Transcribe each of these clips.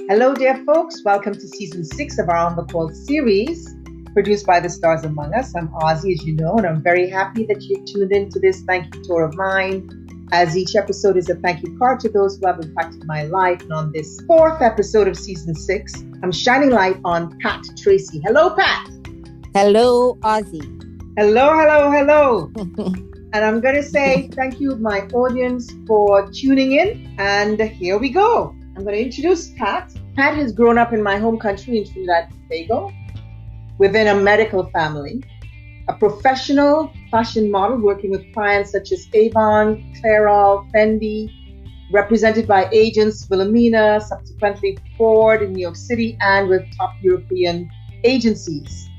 Hello, dear folks. Welcome to season 6 of our On the Call series, produced by the stars among us. I'm Ozzy, as you know, and I'm very happy that you've tuned into this thank you tour of mine, as each episode is a thank you card to those who have impacted my life. And on this 4th episode of season 6, I'm shining light on Pat Tracy. Hello, Pat. Hello, Ozzy. Hello. And I'm going to say thank you, my audience, for tuning in. And here we go. I'm going to introduce Pat. Pat has grown up in my home country in Trinidad and Tobago within a medical family, a professional fashion model working with clients such as Avon, Clairol, Fendi, represented by agents Wilhelmina, subsequently Ford in New York City, and with top European agencies.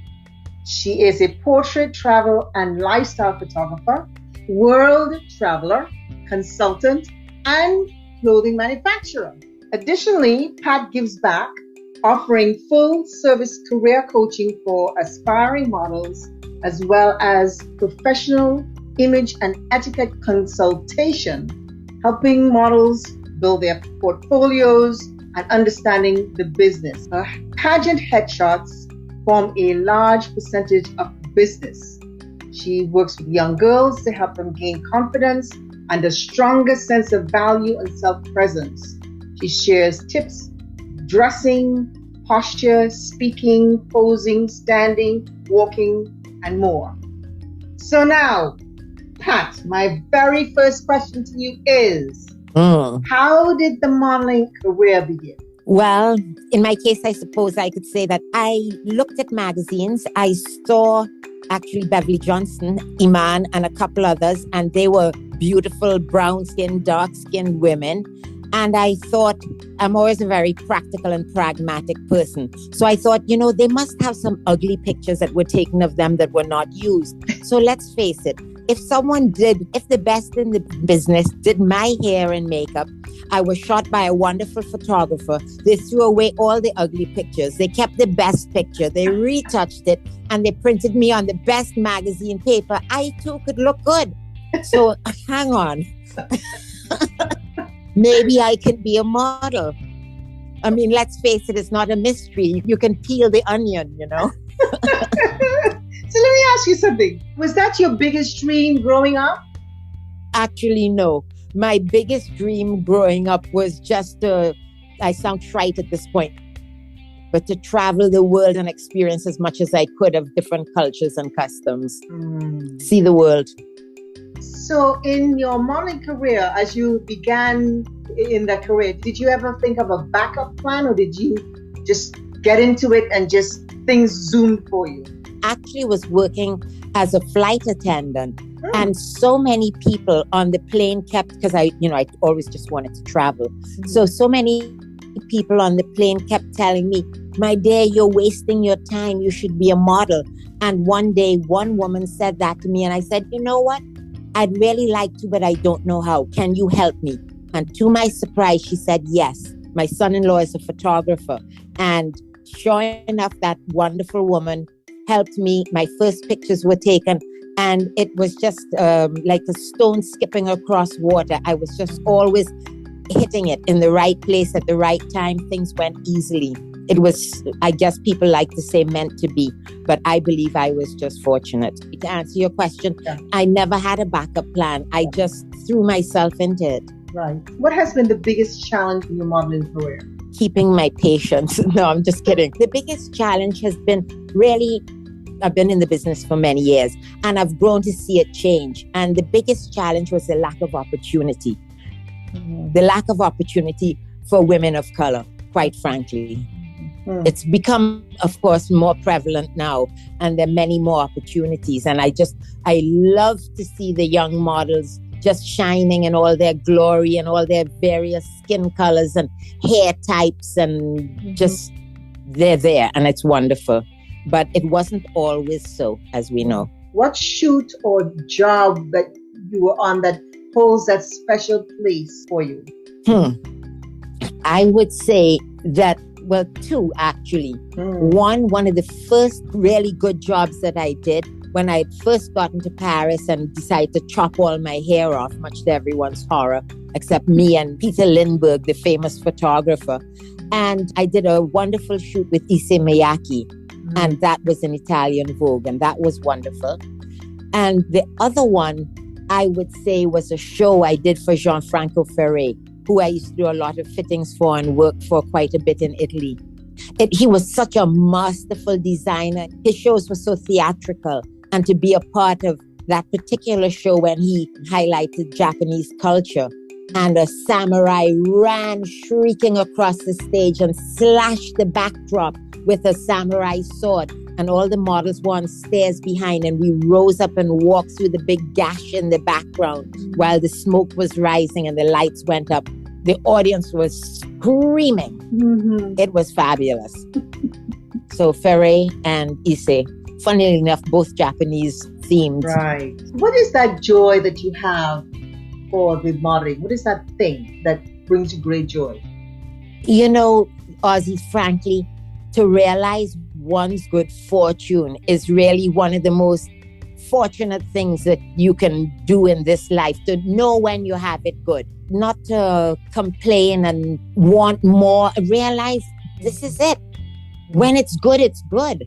She is a portrait, travel, and lifestyle photographer, world traveler, consultant, and clothing manufacturer. Additionally, Pat gives back, offering full-service career coaching for aspiring models, as well as professional image and etiquette consultation, helping models build their portfolios and understanding the business. Her pageant headshots form a large percentage of business. She works with young girls to help them gain confidence and a stronger sense of value and self-presence. She shares tips, dressing, posture, speaking, posing, standing, walking, and more. So now, Pat, my very first question to you is, how did the modeling career begin? Well, in my case, I suppose I could say that I looked at magazines. I saw actually Beverly Johnson, Iman, and a couple others, and they were beautiful brown-skinned, dark-skinned women. And I thought, I'm always a very practical and pragmatic person. So I thought, they must have some ugly pictures that were taken of them that were not used. So let's face it, if the best in the business did my hair and makeup, I was shot by a wonderful photographer, they threw away all the ugly pictures. They kept the best picture. They retouched it and they printed me on the best magazine paper. I too could look good. So hang on. Maybe I can be a model. I mean, let's face it, it's not a mystery. You can peel the onion, So let me ask you something. Was that your biggest dream growing up? Actually, no. My biggest dream growing up was just I sound trite at this point, but to travel the world and experience as much as I could of different cultures and customs. See the world. So in your modeling career, as you began in that career, did you ever think of a backup plan, or did you just get into it and just things zoomed for you? Actually was working as a flight attendant. And so many people on the plane kept, because I always just wanted to travel. So many people on the plane kept telling me, my dear, you're wasting your time. You should be a model. And one day, one woman said that to me. And I said, you know what? I'd really like to, but I don't know how. Can you help me? And to my surprise, she said, yes. My son-in-law is a photographer. And sure enough, that wonderful woman helped me. My first pictures were taken. And it was just like a stone skipping across water. I was just always hitting it in the right place at the right time. Things went easily. It was, I guess people like to say, meant to be. But I believe I was just fortunate. To answer your question, I never had a backup plan. I just threw myself into it. Right. What has been the biggest challenge in your modeling career? Keeping my patience. No, I'm just kidding. The biggest challenge has been really, I've been in the business for many years and I've grown to see it change. And the biggest challenge was the lack of opportunity. The lack of opportunity for women of color, quite frankly. It's become, of course, more prevalent now, and there are many more opportunities. And I love to see the young models just shining in all their glory and all their various skin colors and hair types, and just they're there, and it's wonderful. But it wasn't always so, as we know. What shoot or job that you were on that holds that special place for you? I would say that, well, two actually. One of the first really good jobs that I did when I first got into Paris and decided to chop all my hair off, much to everyone's horror, except me and Peter Lindbergh, the famous photographer. And I did a wonderful shoot with Issey Miyake, and that was in Italian Vogue, and that was wonderful. And the other one, I would say, was a show I did for Gianfranco Ferre, who I used to do a lot of fittings for and work for quite a bit in Italy. He was such a masterful designer. His shows were so theatrical. And to be a part of that particular show when he highlighted Japanese culture, and a samurai ran shrieking across the stage and slashed the backdrop with a samurai sword. And all the models were on stairs behind, and we rose up and walked through the big gash in the background while the smoke was rising and the lights went up. The audience was screaming. Mm-hmm. It was fabulous. So Ferre and Issey, funnily enough, both Japanese themed. Right. What is that joy that you have for the modeling? What is that thing that brings you great joy? You know, Ozzy, frankly, to realize one's good fortune is really one of the most fortunate things that you can do in this life, to know when you have it good, not to complain and want more. Realize this is it. When it's good, it's good.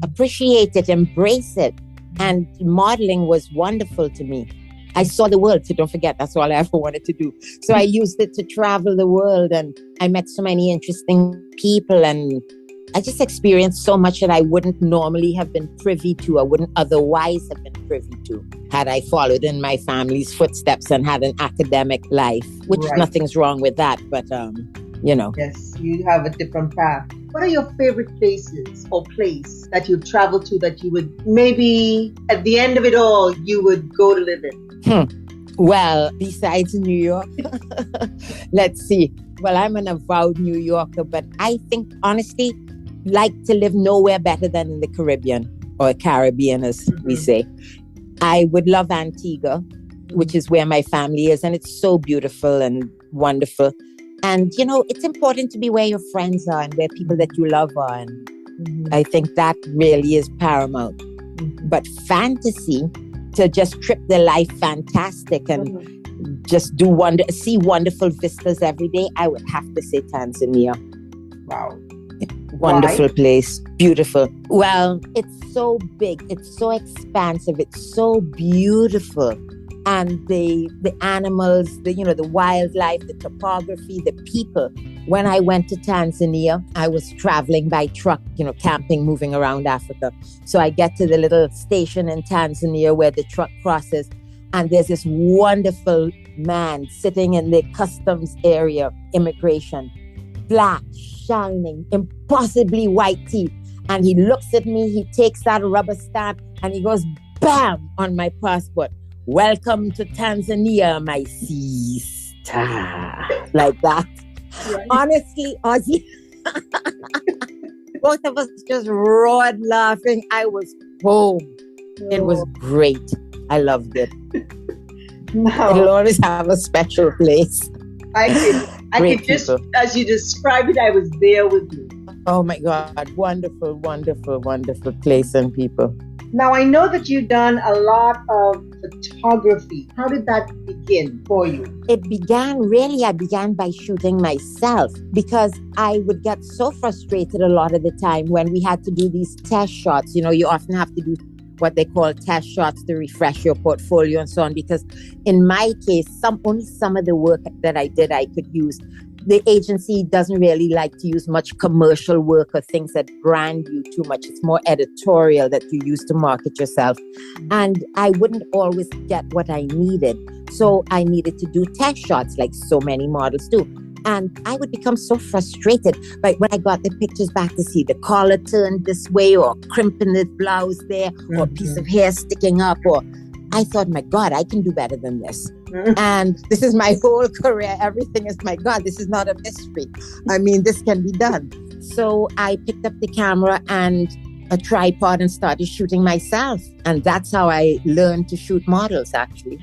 Appreciate it, embrace it. And modeling was wonderful to me. I saw the world, so don't forget, that's all I ever wanted to do. So I used it to travel the world, and I met so many interesting people, and I just experienced so much that I wouldn't normally have been privy to, or wouldn't otherwise have been privy to, had I followed in my family's footsteps and had an academic life, which nothing's wrong with that, but, you know. Yes, you have a different path. What are your favorite places or place that you've traveled to that you would maybe, at the end of it all, you would go to live in? Well, besides New York, let's see. Well, I'm an avowed New Yorker, but I think, honestly, like to live nowhere better than in the Caribbean, or Caribbean, as we say. I would love Antigua, which is where my family is, and it's so beautiful and wonderful. And, you know, it's important to be where your friends are and where people that you love are. And I think that really is paramount. But fantasy, to just trip the life fantastic and just see wonderful vistas every day, I would have to say Tanzania. Wow. Wonderful place. Beautiful. Well, it's so big. It's so expansive. It's so beautiful. And the animals, the wildlife, the topography, the people. When I went to Tanzania, I was traveling by truck, camping, moving around Africa. So I get to the little station in Tanzania where the truck crosses, and there's this wonderful man sitting in the customs area, immigration, black, shining, impossibly white teeth. And he looks at me, he takes that rubber stamp, and he goes, bam, on my passport. Welcome to Tanzania, my sister. Like that. Right. Honestly, Ozzy, both of us just roared laughing. I was home. It was great. I loved it. No. It'll always have a special place. I could just, as you described it, I was there with you. Oh my God. Wonderful, wonderful, wonderful place and people. Now, I know that you've done a lot of photography. How did that begin for you? I began by shooting myself, because I would get so frustrated a lot of the time when we had to do these test shots. You often have to do what they call test shots to refresh your portfolio and so on, because in my case, only some of the work that I did I could use. The agency doesn't really like to use much commercial work or things that brand you too much. It's more editorial that you use to market yourself. And I wouldn't always get what I needed. So I needed to do test shots like so many models do. And I would become so frustrated. But when I got the pictures back to see the collar turned this way, or crimp in the blouse there, or a piece of hair sticking up, or I thought, my God, I can do better than this. And this is my whole career. Everything is, my God, this is not a mystery. I mean, this can be done. So I picked up the camera and a tripod and started shooting myself. And that's how I learned to shoot models, actually.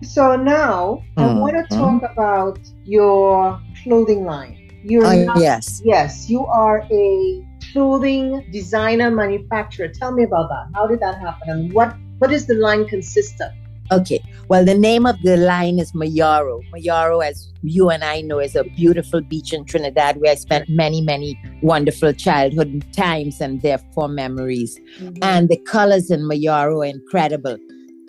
So now I want to talk about your clothing line. Yes, you are a clothing designer, manufacturer. Tell me about that. How did that happen? And what does the line consist of? Okay. Well, the name of the line is Mayaro. Mayaro, as you and I know, is a beautiful beach in Trinidad where I spent many, many wonderful childhood times and therefore memories. Mm-hmm. And the colors in Mayaro are incredible.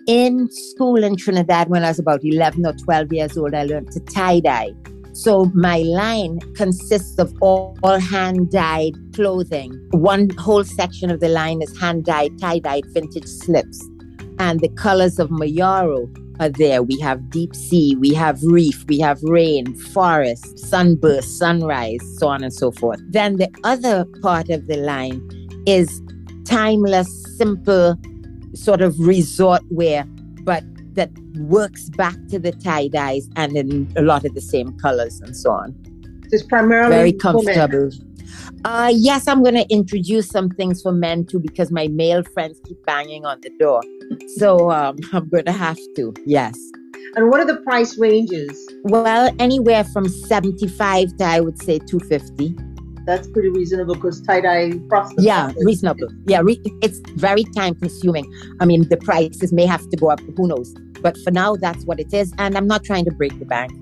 In school in Trinidad, when I was about 11 or 12 years old, I learned to tie-dye. So my line consists of all hand-dyed clothing. One whole section of the line is hand-dyed, tie-dyed vintage slips. And the colors of Mayaro are there. We have deep sea, we have reef, we have rain, forest, sunburst, sunrise, so on and so forth. Then the other part of the line is timeless, simple, sort of resort wear, but that works back to the tie-dyes and in a lot of the same colors and so on. It's primarily very comfortable. Yes, I'm going to introduce some things for men too because my male friends keep banging on the door. So I'm going to have to, yes. And what are the price ranges? Well, anywhere from 75 to, I would say, 250. That's pretty reasonable because tie-dye process. Yeah, reasonable. Yeah, it's very time consuming. I mean, the prices may have to go up, who knows? But for now, that's what it is. And I'm not trying to break the bank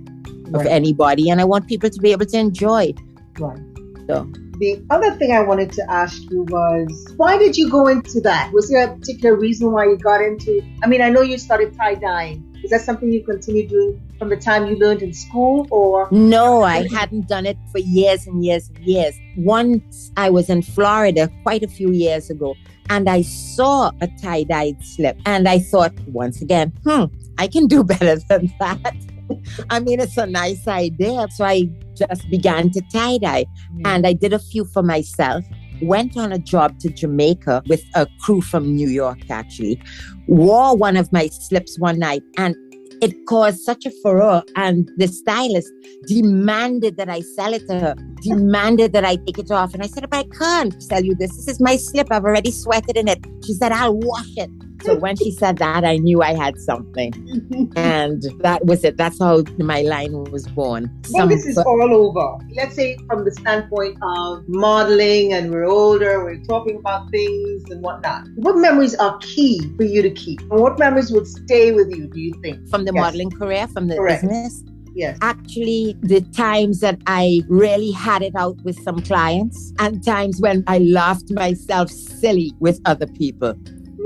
of anybody. And I want people to be able to enjoy. Right. So. The other thing I wanted to ask you was, why did you go into that? Was there a particular reason why you got into? I mean, I know you started tie-dyeing. Is that something you continued doing from the time you learned in school, or? No, I hadn't done it for years and years and years. Once I was in Florida quite a few years ago, and I saw a tie-dyed slip, and I thought, once again, I can do better than that. I mean, it's a nice idea. So I just began to tie-dye, and I did a few for myself. Went on a job to Jamaica with a crew from New York, actually. Wore one of my slips one night, and it caused such a furore. And the stylist demanded that I sell it to her, demanded that I take it off. And I said, but I can't sell you this. This is my slip. I've already sweated in it. She said, I'll wash it. So when she said that, I knew I had something. And that was it. That's how my line was born. Well, this is all over. Let's say from the standpoint of modeling, and we're older, we're talking about things and whatnot. What memories are key for you to keep? And what memories would stay with you, do you think? From the modeling career, from the business? Yes. Actually, the times that I really had it out with some clients and times when I laughed myself silly with other people.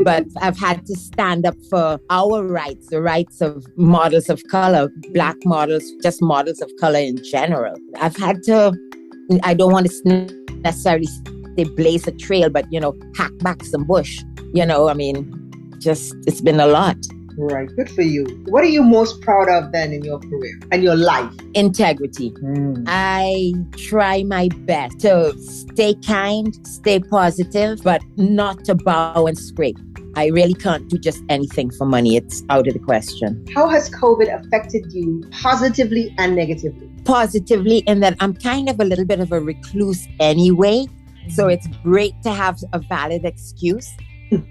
But I've had to stand up for our rights, the rights of models of color, Black models, just models of color in general. I've had to, I don't want to necessarily say blaze a trail, but, hack back some bush. I mean, just, it's been a lot. Right. Good for you. What are you most proud of then in your career and your life? Integrity. I try my best to stay kind, stay positive, but not to bow and scrape. I really can't do just anything for money. It's out of the question. How has COVID affected you positively and negatively? Positively in that I'm kind of a little bit of a recluse anyway. So it's great to have a valid excuse.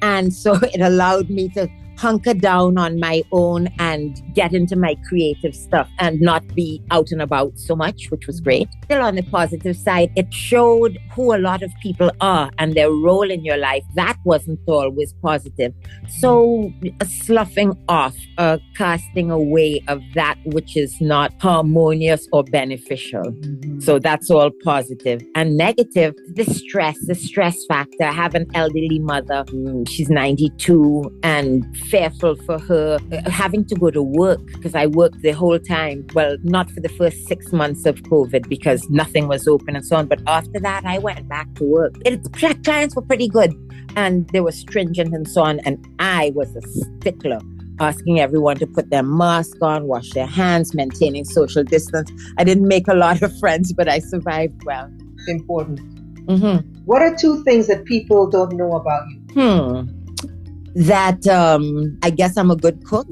And so it allowed me to hunker down on my own and get into my creative stuff and not be out and about so much, which was great. Still on the positive side, it showed who a lot of people are and their role in your life. That wasn't always positive. So a sloughing off, a casting away of that which is not harmonious or beneficial. So that's all positive. And negative, the stress factor. I have an elderly mother. She's 92 and fearful for her having to go to work because I worked the whole time. Well, not for the first 6 months of COVID because nothing was open and so on. But after that, I went back to work. Clients were pretty good and they were stringent and so on. And I was a stickler, asking everyone to put their mask on, wash their hands, maintaining social distance. I didn't make a lot of friends, but I survived well. It's important. What are 2 things that people don't know about you? That I guess I'm a good cook.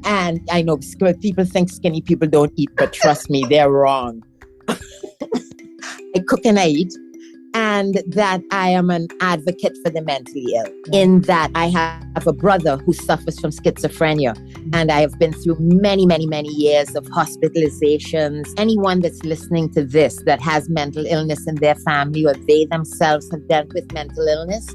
And I know people think skinny people don't eat, but trust me, they're wrong. I cook and I eat. And that I am an advocate for the mentally ill, in that I have a brother who suffers from schizophrenia. And I have been through many, many, many years of hospitalizations. Anyone that's listening to this that has mental illness in their family or they themselves have dealt with mental illness,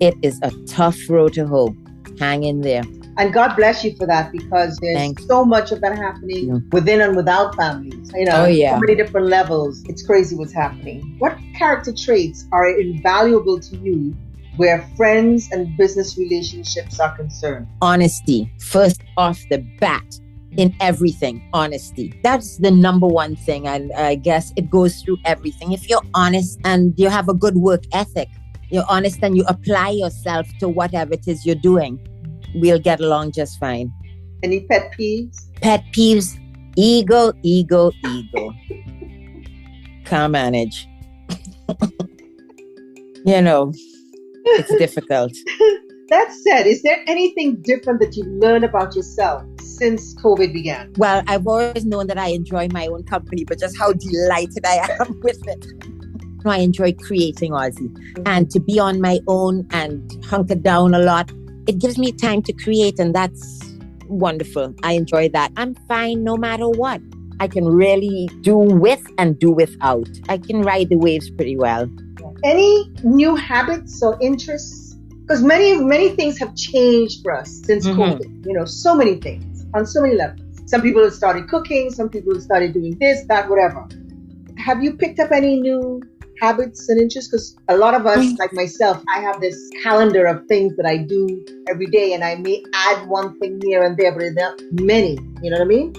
it is a tough road to hoe. Hang in there. And God bless you for that, because there's so much of that happening within and without families. You know, so many different levels. It's crazy what's happening. What character traits are invaluable to you where friends and business relationships are concerned? Honesty, first off the bat. In everything, honesty. That's the number one thing. And I guess it goes through everything. If you're honest and you have a good work ethic, you're honest and you apply yourself to whatever it is you're doing, we'll get along just fine. Any pet peeves? Pet peeves, ego. Can't manage. You know, it's difficult. That said, is there anything different that you've learned about yourself since COVID began? Well, I've always known that I enjoy my own company, but just how delighted I am with it. I enjoy creating Aussie, and to be on my own and hunker down a lot, it gives me time to create, and that's wonderful. I enjoy that. I'm fine no matter what. I can really do with and do without. I can ride the waves pretty well. Any new habits or interests? Because many things have changed for us since COVID. You know, so many things on so many levels. Some people have started cooking. Some people have started doing this, that, whatever. Have you picked up any new habits and interests? Because a lot of us, like myself, I have this calendar of things that I do every day, and I may add one thing here and there, but there are many. You know what I mean?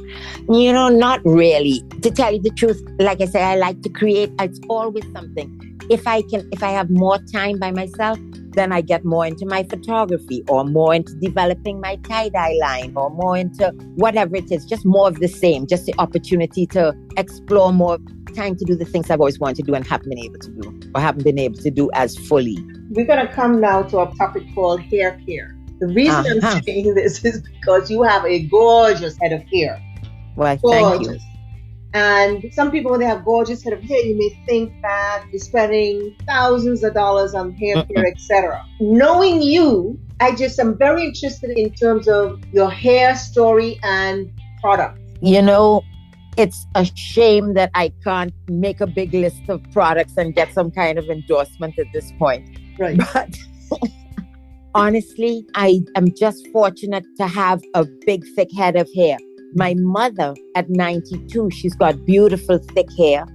You know, not really. To tell you the truth, like I say, I like to create. It's always something. If I have more time by myself, then I get more into my photography, or more into developing my tie-dye line, or more into whatever it is, just more of the same, just the opportunity to explore more, time to do the things I've always wanted to do and haven't been able to do, or haven't been able to do as fully. We're going to come now to a topic called hair care. The reason I'm saying this is because you have a gorgeous head of hair. Well, thank you. And some people, when they have gorgeous head of hair, you may think that you're spending thousands of dollars on hair care, etc. Knowing you, I just am very interested in terms of your hair story and products. You know, it's a shame that I can't make a big list of products and get some kind of endorsement at this point. Right. But honestly, I am just fortunate to have a big, thick head of hair. My mother at 92, she's got beautiful thick hair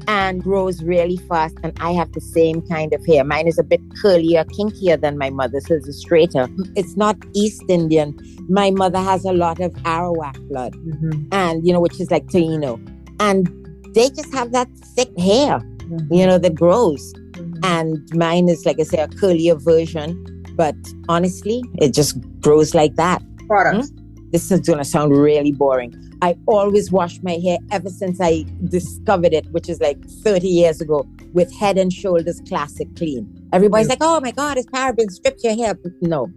and grows really fast. And I have the same kind of hair. Mine is a bit curlier, kinkier than my mother's, so it's straighter. It's not East Indian. My mother has a lot of Arawak blood, and, you know, which is like Taino. And they just have that thick hair, you know, that grows. And mine is, like I say, a curlier version. But honestly, it just grows like that. Products. This is going to sound really boring. I always wash my hair ever since I discovered it, which is like 30 years ago, with Head and Shoulders Classic Clean. Everybody's like, oh my God, it's paraben, stripped your hair. But no,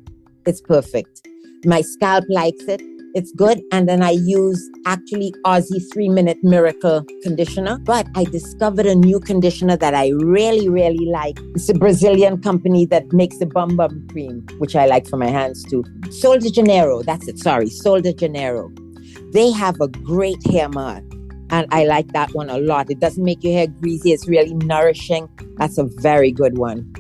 it's perfect. My scalp likes it. It's good. And then I use actually Aussie 3-Minute Miracle conditioner. But I discovered a new conditioner that I really, really like. It's a Brazilian company that makes the Bum Bum cream, which I like for my hands too. Sol de Janeiro. That's it. Sorry. Sol de Janeiro. They have a great hair mask. And I like that one a lot. It doesn't make your hair greasy. It's really nourishing. That's a very good one.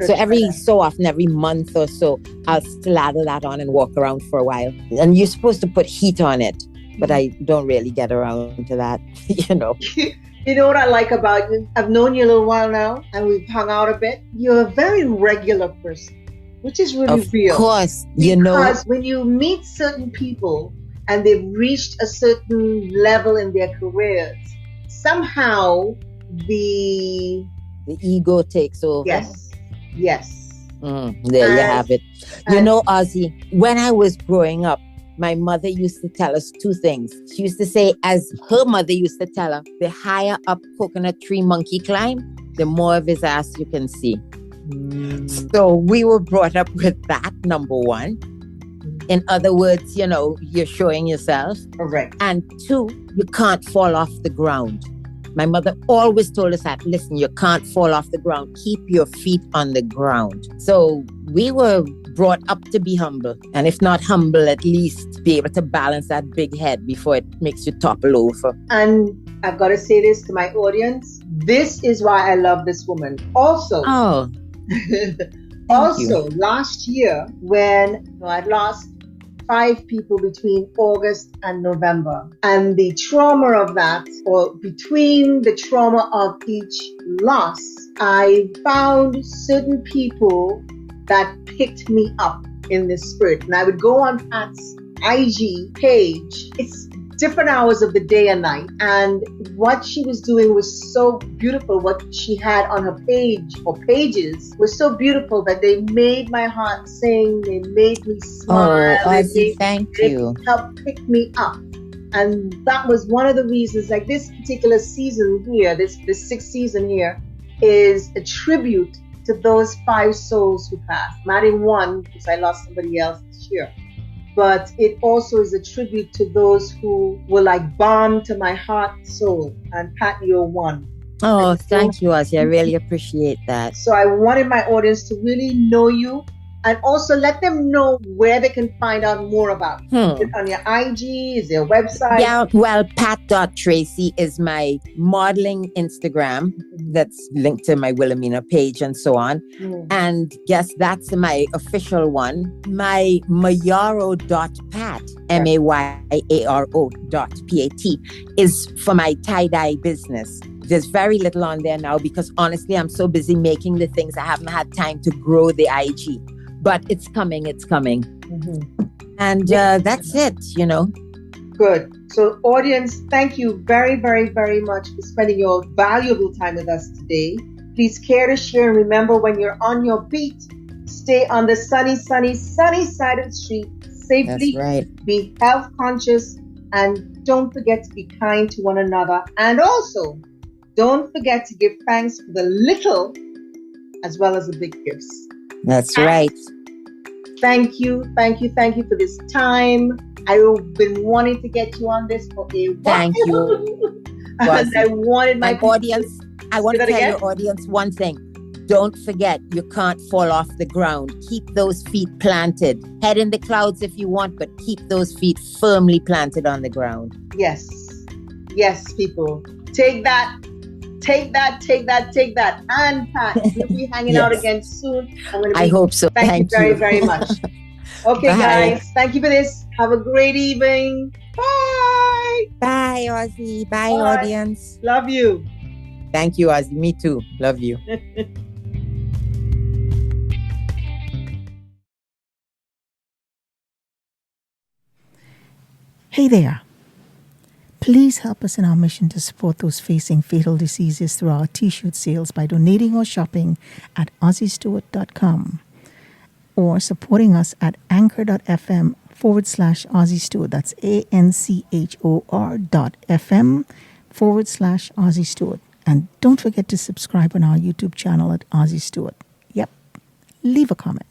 So every so often, every month or so, I'll slather that on and walk around for a while. And you're supposed to put heat on it, but I don't really get around to that, you know. You know what I like about you? I've known you a little while now, and we've hung out a bit. You're a very regular person, which is really real. Of course, you know. Because when you meet certain people and they've reached a certain level in their careers, somehow the ego takes over. Yes. There you have it. You know, Ozzy, when I was growing up, my mother used to tell us two things. She used to say, as her mother used to tell her, the higher up coconut tree monkey climb, the more of his ass you can see. So we were brought up with that, number one. In other words, you know, you're showing yourself. Correct. And two, you can't fall off the ground. My mother always told us that, listen, you can't fall off the ground. Keep your feet on the ground. So we were brought up to be humble. And if not humble, at least be able to balance that big head before it makes you topple over. And I've got to say this to my audience. This is why I love this woman. Also, Also, last year, when I'd lost 5 people between August and November, and the trauma of that, or between the trauma of each loss, I found certain people that picked me up in this spirit. And I would go on Pat's IG page. It's different hours of the day and night. And what she was doing was so beautiful. What she had on her page or pages was so beautiful that they made my heart sing. They made me smile. Oh, Ozzy, thank you. They helped pick me up. And that was one of the reasons, like this particular season here, this 6th season here, is a tribute to those 5 souls who passed. I'm adding 1 because I lost somebody else this year. But it also is a tribute to those who were like balm to my heart, soul. And Pat, you're one. Oh, thank you, Ozzy. I really appreciate that. So I wanted my audience to really know you and also let them know where they can find out more about you. Is it on your IG? Is there a website? Yeah, well, Pat.Tracy is my modeling Instagram that's linked to my Wilhelmina page and so on. And yes, that's my official one. My Mayaro.Pat, Mayaro.Pat, is for my tie-dye business. There's very little on there now because honestly, I'm so busy making the things I haven't had time to grow the IG. But it's coming. And that's it, Good. So audience, thank you very, very, very much for spending your valuable time with us today. Please care to share and remember when you're on your beat, stay on the sunny side of the street safely. That's right. Be health conscious and don't forget to be kind to one another. And also, don't forget to give thanks for the little as well as the big gifts. That's right. Thank you for this time. I've been wanting to get you on this for a while. Thank you. And I wanted my audience. I want to tell your audience one thing. Don't forget, you can't fall off the ground. Keep those feet planted. Head in the clouds if you want, but keep those feet firmly planted on the ground. Yes, people. Take that. And Pat, we'll be hanging out again soon. I hope so. Thank you very, very much. Okay, guys. Thank you for this. Have a great evening. Bye. Bye, Ozzy. Bye, audience. Love you. Thank you, Ozzy. Me too. Love you. Hey there. Please help us in our mission to support those facing fatal diseases through our t-shirt sales by donating or shopping at OzzyStewart.com or supporting us at anchor.fm/OzzyStewart. That's ANCHOR.FM/OzzyStewart. And don't forget to subscribe on our YouTube channel at Ozzy Stewart. Yep. Leave a comment.